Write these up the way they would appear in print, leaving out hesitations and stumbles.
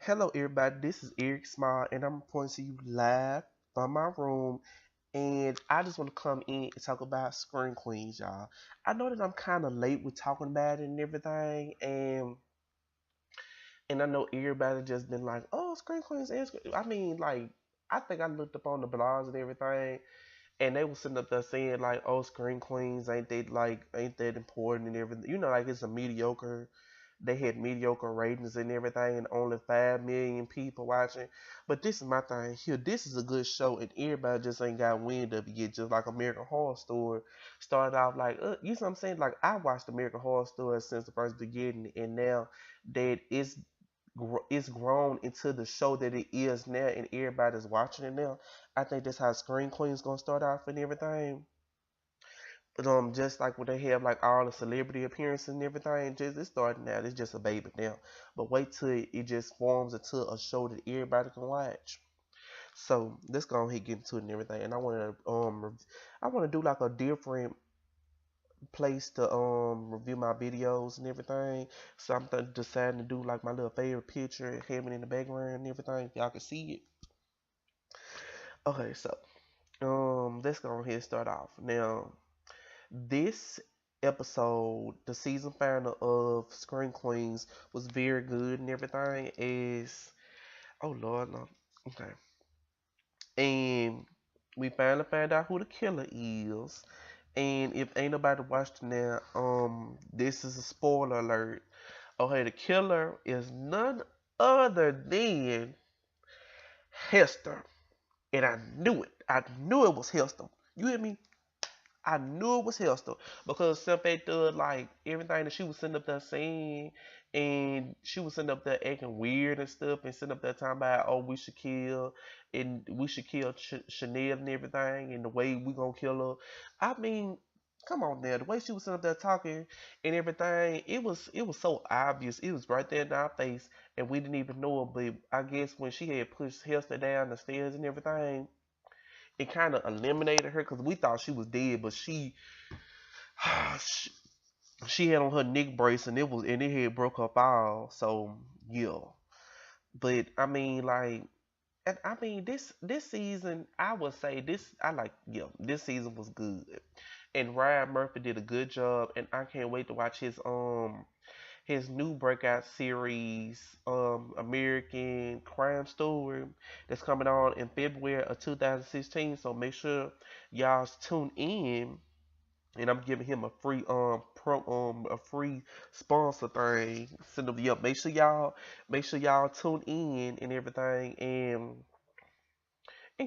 Hello, everybody. This is Eric Smile, and I'm reporting to you live from my room. And I just want to come in and talk about Screen Queens, y'all. I know that I'm kind of late with talking about it and everything, and I know everybody just been like, "Oh, Screen Queens," and I mean, like, I think I looked up on the blogs and everything, and they were sitting up there saying like, "Oh, Screen Queens ain't that important and everything." Like it's a mediocre. They had mediocre ratings and everything, and only 5 million people watching. But this is my thing here. This is a good show, and everybody just ain't got wind of it yet. Just like American Horror Story started off like, you know what I'm saying? Like I watched American Horror Story since the first beginning, and now that it's grown into the show that it is now, and everybody's watching it now. I think that's how Screen Queen's gonna start off and everything. But just like when they have like all the celebrity appearances and everything, just it's starting out. It's just a baby now. But wait till it just forms into a show that everybody can watch. So let's go ahead and get into it and everything. And I want to do like a different place to review my videos and everything. So I'm deciding to do like my little favorite picture, having in the background and everything. If y'all can see it. Okay, so let's go ahead and start off. Now this episode, the season final of Screen Queens, was very good and everything. Is oh Lord, no, okay. And we finally found out who the killer is. And if ain't nobody watched it now, this is a spoiler alert. Okay, the killer is none other than Hester, and I knew it. I knew it was Hester. You hear me? I knew it was Hester because Simpe did like everything that she was sitting up there saying, and she was sitting up there acting weird and stuff, and sitting up there talking about, oh, we should kill Chanel and everything, and the way we gonna kill her. I mean, come on now, the way she was sitting up there talking and everything, it was so obvious. It was right there in our face, and we didn't even know it. But I guess when she had pushed Hester down the stairs and everything, it kind of eliminated her because we thought she was dead, but she, she had on her neck brace and it had broke her fall. So yeah, but I mean like. I mean this season I would say this season was good, and Ryan Murphy did a good job, and I can't wait to watch his new breakout series, American Crime Story, that's coming on in February of 2016. So make sure y'all tune in, and I'm giving him a free a free sponsor thing. Send them up. Make sure y'all tune in and everything, and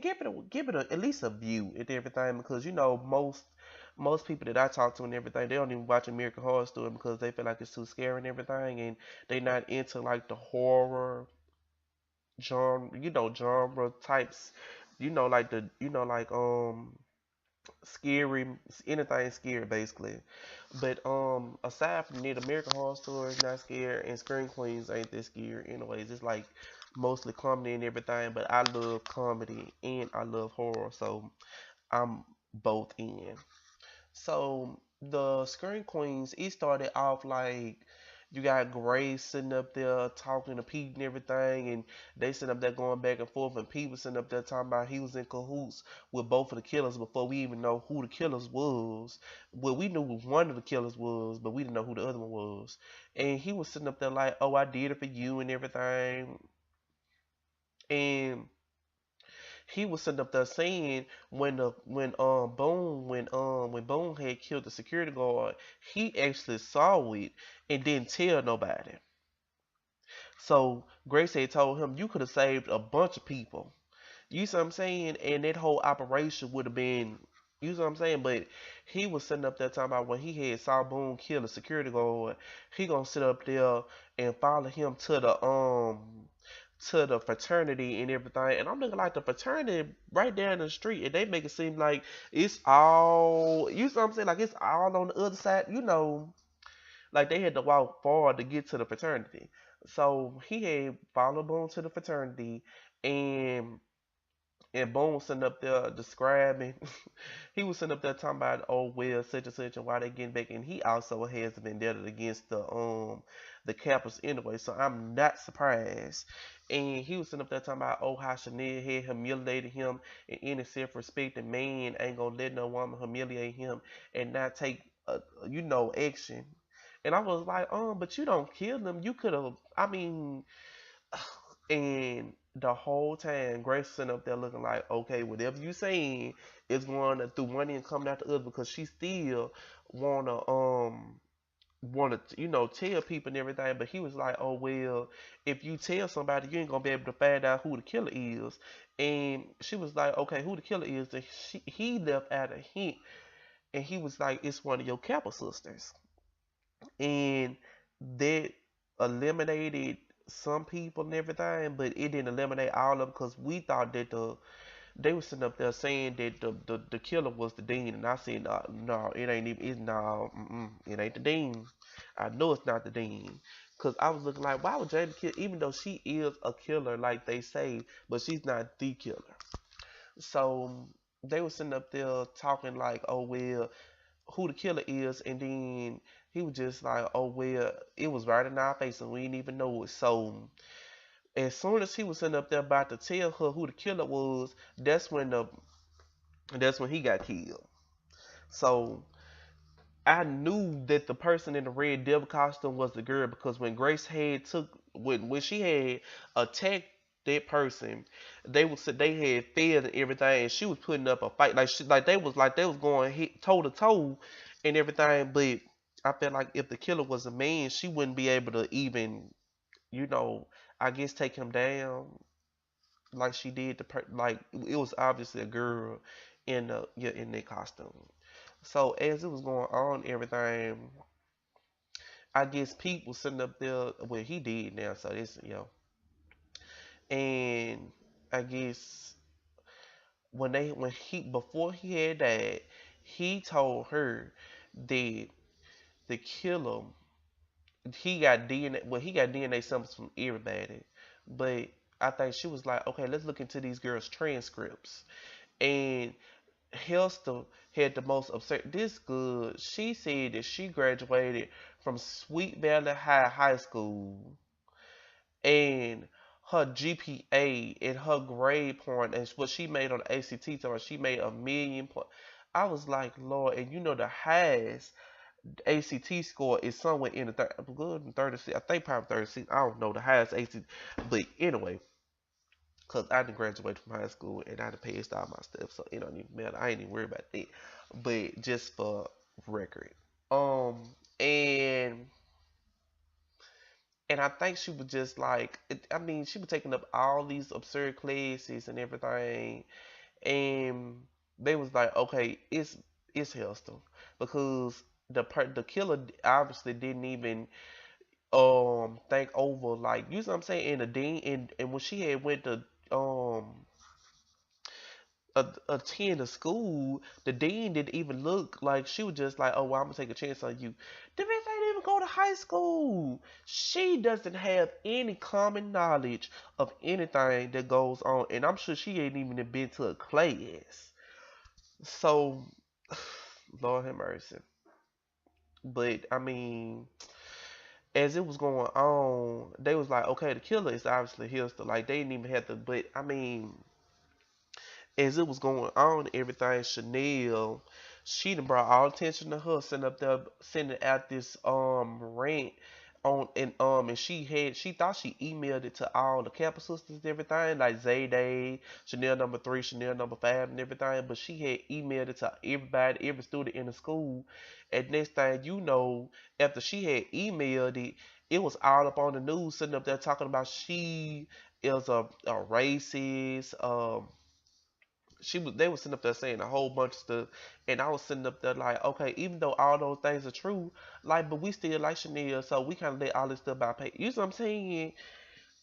give it at least a view and everything, because most people that I talk to and everything, they don't even watch American Horror Story because they feel like it's too scary and everything, and they not into like the horror genre types, like scary, anything scary basically. But aside from that, American Horror Story is not scary, and Scream Queens ain't that scary anyways. It's like mostly comedy and everything, but I love comedy and I love horror, so I'm both in. So the Scream Queens, it started off like you got Grace sitting up there talking to Pete and everything, and they sitting up there going back and forth, and Pete was sitting up there talking about he was in cahoots with both of the killers before we even know who the killers was. Well, we knew who one of the killers was, but we didn't know who the other one was. And he was sitting up there like, "Oh, I did it for you" and everything, and he was sitting up there saying when Boone had killed the security guard, he actually saw it and didn't tell nobody. So Grace had told him you could have saved a bunch of people. You see what I'm saying? And that whole operation would have been, you see what I'm saying? But he was sitting up there talking about when he had saw Boone kill the security guard, he gonna sit up there and follow him to the fraternity and everything. And I'm looking like the fraternity right down the street, and they make it seem like it's all, you see what I'm saying? Like it's all on the other side, like they had to walk far to get to the fraternity. So he had followed Boone to the fraternity, and Boone sitting up there describing. He was sitting up there talking about, oh well, such and such, and why they getting back. And he also has a vendetta against the campus anyway, so I'm not surprised. And he was sitting up there talking about, oh, how Chanel had humiliated him, and any self-respecting man ain't gonna let no woman humiliate him and not take, action. And I was like, but you don't kill them. You could have, I mean, and the whole time, Grace sitting up there looking like, okay, whatever you saying is going to, through one end coming out the other, because she still wanna tell people and everything. But he was like, oh well, if you tell somebody, you ain't gonna be able to find out who the killer is. And she was like, okay, who the killer is? And he left out a hint, and he was like, it's one of your Kappa sisters. And that eliminated some people and everything, but it didn't eliminate all of them, because we thought that they were sitting up there saying that the killer was the dean, and I said, no, no, it ain't even, it's no, it ain't the dean. I know it's not the dean, because I was looking like, why would Jamie kill, even though she is a killer like they say, but she's not the killer. So they were sitting up there talking like, oh well, who the killer is, and then he was just like, oh well, it was right in our face and we didn't even know it. So as soon as he was sitting up there about to tell her who the killer was, that's when he got killed. So I knew that the person in the red devil costume was the girl, because when she had attacked that person, they had fed and everything, and she was putting up a fight, like they was going hit toe to toe and everything. But I felt like if the killer was a man, she wouldn't be able to even, you know, I guess take him down like she did like it was obviously a girl in that costume. So as it was going on, everything, I guess Pete was sitting up there. Well, he did now, so this, and I guess when he before he had died, he told her that the killer, he got DNA. Well, he got DNA samples from everybody, but I think she was like, okay, let's look into these girls' transcripts. And Hester had the most absurd. This good. She said that she graduated from Sweet Valley High School, and her GPA and her grade point and what she made on the ACT, so she made 1 million. I was like, Lord, and the highest ACT score is somewhere in the good 36. I think probably 36. I don't know the highest ACT, but anyway, cause I didn't graduate from high school and I done passed all my stuff, so it don't even matter. I ain't even worried about that. But just for record, um, and I think she was just like, I mean, she was taking up all these absurd classes and everything, and they was like, okay, it's Hester, because the killer obviously didn't even think over, like, you know what I'm saying, and the dean, and when she had went to attend a school, the dean didn't even look, like, she was just like, oh well, I'm gonna take a chance on you. The bitch ain't even go to high school. She doesn't have any common knowledge of anything that goes on, and I'm sure she ain't even been to a class. So Lord have mercy. But I mean, as it was going on, they was like, okay, the killer is obviously Hilster. Like, they didn't even have to. But I mean, as it was going on, everything, Chanel, she done brought all attention to her, sending up there, sending out this rant on, and she thought she emailed it to all the Kappa sisters and everything, like Zayday, Chanel number 3, Chanel number 5, and everything. But she had emailed it to everybody, every student in the school. And next thing you know, after she had emailed it, it was all up on the news, sitting up there talking about she is a racist. They were sitting up there saying a whole bunch of stuff, and I was sitting up there like, okay, even though all those things are true, like, but we still like Chanel, so we kind of let all this stuff by pay. You know what I'm saying?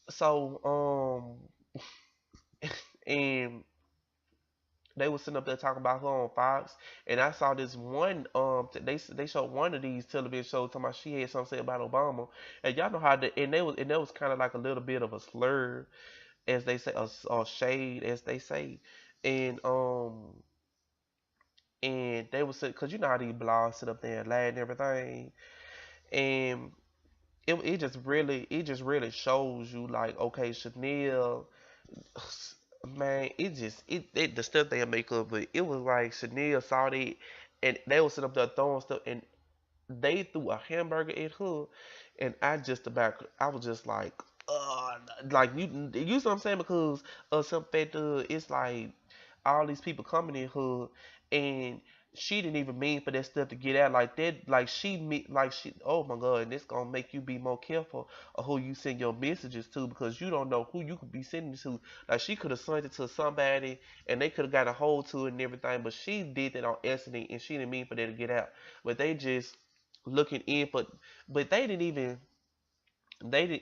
So and they were sitting up there talking about her on Fox, and I saw this one they showed one of these television shows talking about she had something to say about Obama, and y'all know how and that was kind of like a little bit of a slur, as they say, or shade, as they say, and they would say, because you know how these blogs sit up there and lie and everything. And it just really shows you like, okay, Chanel, man, it the stuff they make up, but it was like Chanel saw that and they was sitting up there throwing stuff and they threw a hamburger at her, and I was just like you see what I'm saying, because of some fact it's like all these people coming in her, and she didn't even mean for that stuff to get out like that. Oh my god, and it's gonna make you be more careful of who you send your messages to, because you don't know who you could be sending it to. Like she could have sent it to somebody, and they could have got a hold to it and everything, but she did that on accident, and she didn't mean for that to get out. But they just looking in, but they didn't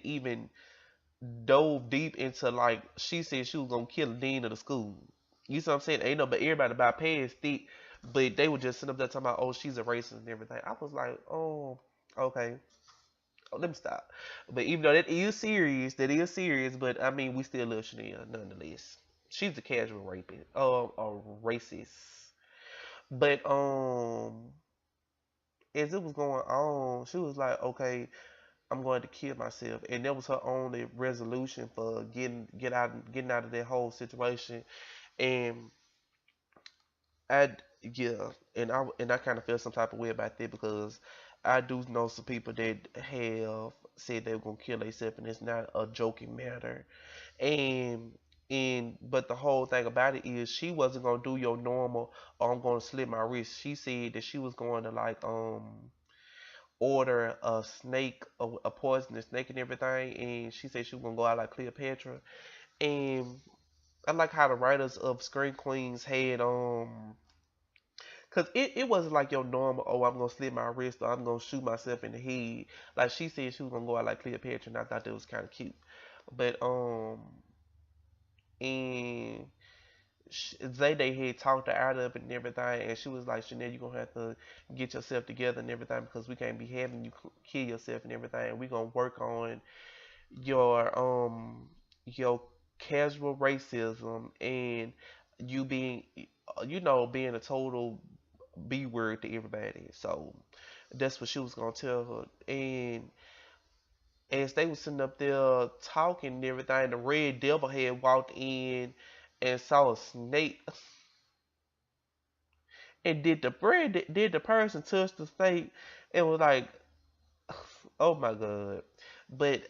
even dove deep into, like, she said she was gonna kill the dean of the school. You see what I'm saying? Ain't no, but everybody bypassed it, but they were just sitting up there talking about, oh, she's a racist and everything. I was like, oh, okay. Oh, let me stop. But even though that is serious, but I mean, we still love Chanel nonetheless. She's a casual rapist, a racist. But as it was going on, she was like, okay, I'm going to kill myself, and that was her only resolution for getting out of that whole situation. And yeah, and I kind of feel some type of way about that, because I do know some people that have said they were gonna kill themselves, and it's not a joking matter. And but the whole thing about it is she wasn't gonna do your normal, oh, I'm gonna slit my wrist. She said that she was going to like order a snake, a poisonous snake and everything, and she said she was gonna go out like Cleopatra. And I like how the writers of Scream Queens had cause it wasn't like your normal, oh, I'm gonna slit my wrist or I'm gonna shoot myself in the head. Like she said she was gonna go out like Cleopatra, and I thought that was kind of cute. But and Zayday had talked her out of it and everything, and she was like, Chanel, you're gonna have to get yourself together and everything, because we can't be having you kill yourself and everything. And we're gonna work on your your casual racism and you being being a total B word to everybody. So that's what she was gonna tell her. And as they was sitting up there talking and everything, the red devil had walked in and saw a snake. And did the person touch the snake and was like, oh my god. But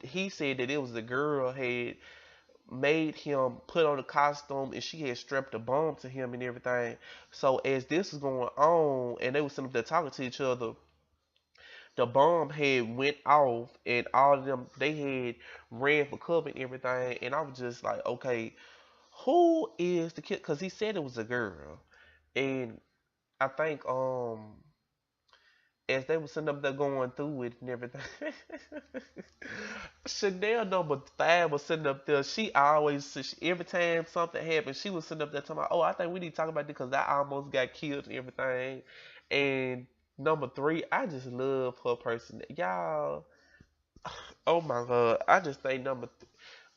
he said that it was the girl had made him put on a costume, and she had strapped a bomb to him and everything. So as this was going on and they were sitting up there talking to each other, the bomb had went off, and all of them, they had ran for cover and everything. And I was just like, okay, who is the kid? Because he said it was a girl. And I think as they were sitting up there going through it and everything, Chanel number 5 was sitting up there. Every time something happened, she was sitting up there talking about, oh, I think we need to talk about this because I almost got killed and everything. And number 3, I just love her person. Y'all, oh my god,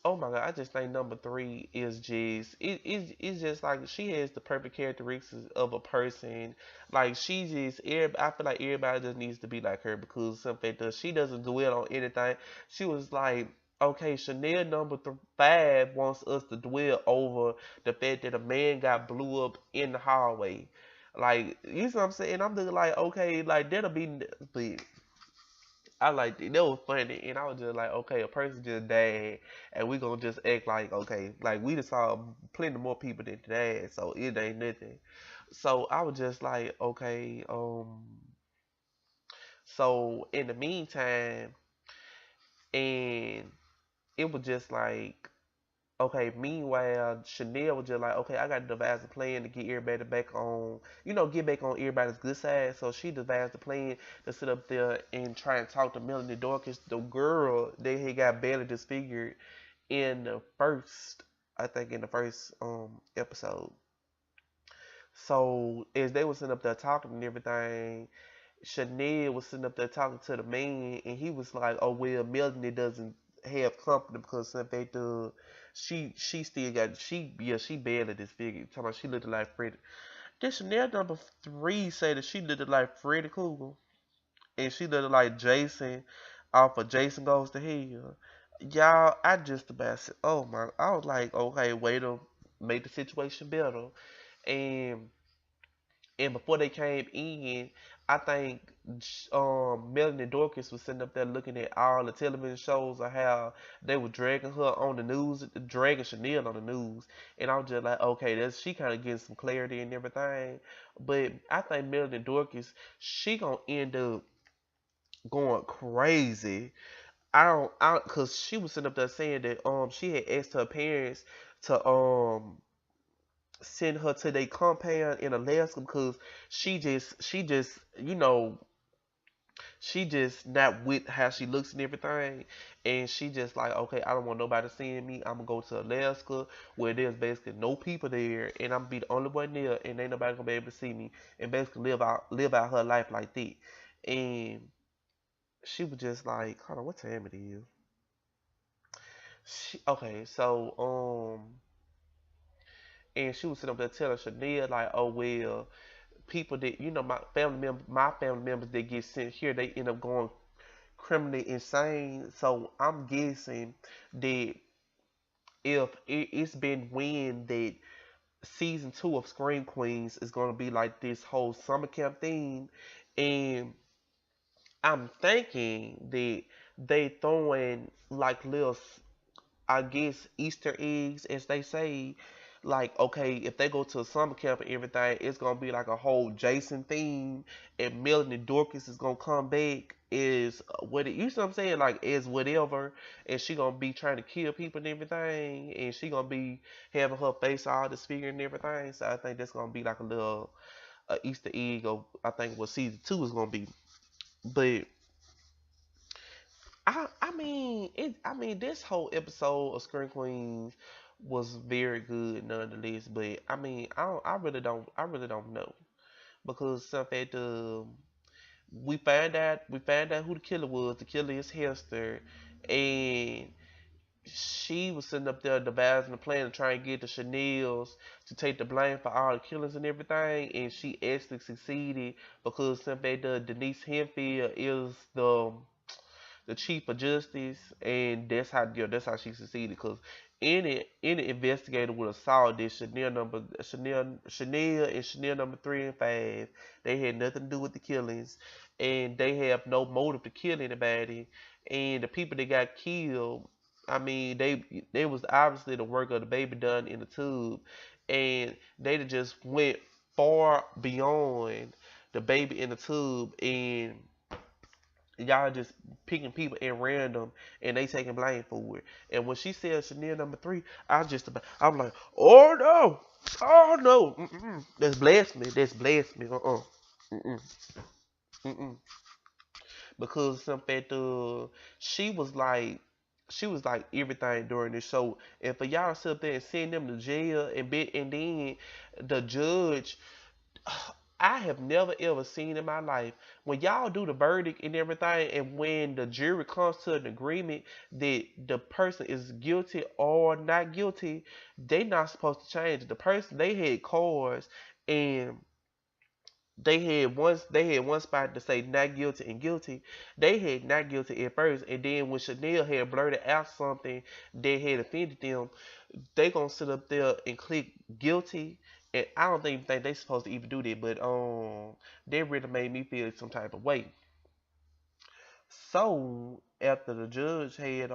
oh my god, I just think number 3 is just it's just like she has the perfect characteristics of a person. Like I feel like everybody just needs to be like her, because something does she doesn't dwell on anything. She was like, okay, Chanel number 5 wants us to dwell over the fact that a man got blew up in the hallway. Like, you know what I'm saying? I'm looking like, okay, like that'll be, but I liked it. That was funny, and I was just like, okay, a person just died, and we gonna just act like, okay, like we just saw plenty more people than died, so it ain't nothing. So I was just like, okay, so in the meantime, and it was just like, okay, meanwhile, Chanel was just like, okay, I got to devise a plan to get everybody back on, get back on everybody's good side. So she devised a plan to sit up there and try and talk to Melanie Dorcas, the girl that had got badly disfigured in the first, I think in the first episode. So as they were sitting up there talking and everything, Chanel was sitting up there talking to the man, and he was like, "Oh well, Melanie doesn't have company because if they do, she still got she barely disfigured. Talking about she looked like Freddy. Did Chanel number 3 say that she looked like Freddy Krueger and she looked like Jason? off of Jason Goes to Hell. Y'all, I just about said, oh my, I was like, okay, way to make the situation better. And before they came in, I think Melanie Dorcas was sitting up there looking at all the television shows of how they were dragging her on the news, dragging Chanel on the news, and I was just like, okay, that's she kind of getting some clarity and everything. But I think Melanie Dorcas, she gonna end up going crazy. Cause she was sitting up there saying that she had asked her parents to send her to their compound in Alaska because she just she just not with how she looks and everything, and she just like, okay, I don't want nobody seeing me. I'm gonna go to Alaska where there's basically no people there, and I'm gonna be the only one there, and ain't nobody gonna be able to see me, and basically live out her life like that. And she was just like, hold on, what time it is? Okay, so and she was sitting up there telling Chanel like, oh well, people that my family members that get sent here, they end up going criminally insane. So I'm guessing that if it's been when that season two of Scream Queens is gonna be like this whole summer camp theme, and I'm thinking that they throwing like little, I guess, Easter eggs, as they say. Like, okay, if they go to a summer camp and everything, it's gonna be like a whole Jason theme, and Melanie Dorcas is gonna come back is what it. You see what I'm saying? Like, as whatever, and she gonna be trying to kill people and everything, and she gonna be having her face all disfigured and everything. So I think that's gonna be like a little Easter egg of, I think, what season two is gonna be. But I mean this whole episode of Screen Queens was very good nonetheless. But I really don't know because some fact we found out who the killer was. The killer is Hester, and she was sitting up there devising a plan to try and get the Chanel's to take the blame for all the killings and everything, and she actually succeeded because some fact Denise Henfield is the chief of justice, and that's how she succeeded. Because any investigator would have saw this Chanel and Chanel number 3 and 5. They had nothing to do with the killings, and they have no motive to kill anybody. And the people that got killed, I mean, they was obviously the work of the baby done in the tube, and they just went far beyond the baby in the tube, and y'all just picking people at random and they taking blame for it. And when she said Chanel number 3, I'm like, oh no, oh no, that's blasphemy, that's blasphemy, mm-mm, mm-mm. Because some fact, she was like. She was like everything during this show, and for y'all to sit up there and send them to jail and then the judge, I have never ever seen in my life when y'all do the verdict and everything, and when the jury comes to an agreement that the person is guilty or not guilty, they not supposed to change it. The person, they had cards, and they had one spot to say not guilty and guilty. They had not guilty at first, and then when Chanel had blurted out something that had offended them, they gonna sit up there and click guilty. And I don't even think they supposed to even do that, but that really made me feel some type of way. So after the judge had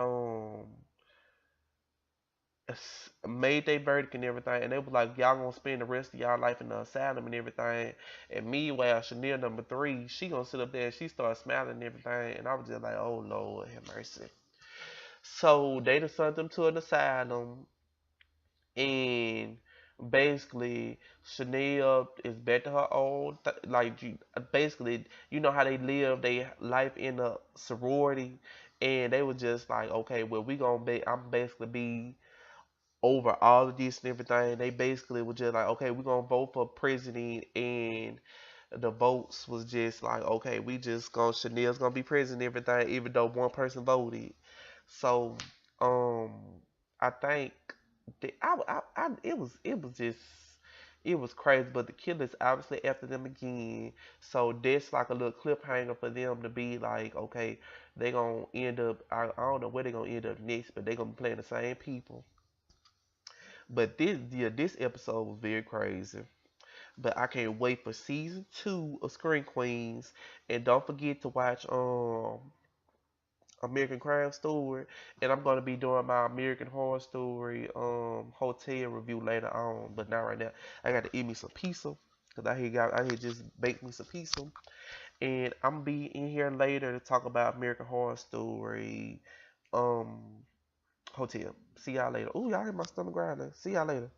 made their verdict and everything, and they was like, y'all gonna spend the rest of y'all life in the asylum and everything. And meanwhile, Chanel number 3, she gonna sit up there and she started smiling and everything, and I was just like, oh Lord, have mercy. So they just sent them to an asylum, and basically Chanel is back to her old like basically you know how they live their life in a sorority, and they were just like, okay, well, we gonna be I'm basically be over all of this and everything. They basically were just like, okay, we're gonna vote for president, and the votes was just like, okay, we just gonna Chanel's gonna be president and everything, even though one person voted. So, um, I think it was just It was crazy, but the killer's obviously after them again. So that's like a little cliffhanger for them to be like, okay, they gonna end up. I don't know where they gonna end up next, but they gonna be playing the same people. But this episode was very crazy. But I can't wait for season 2 of Screen Queens, and don't forget to watch American Crime Story, and I'm gonna be doing my American Horror Story hotel review later on, but not right now. I got to eat me some pizza because I here just baked me some pizza, and I'm gonna be in here later to talk about American Horror Story um hotel. See y'all later. Ooh, y'all hear my stomach grinding. See y'all later.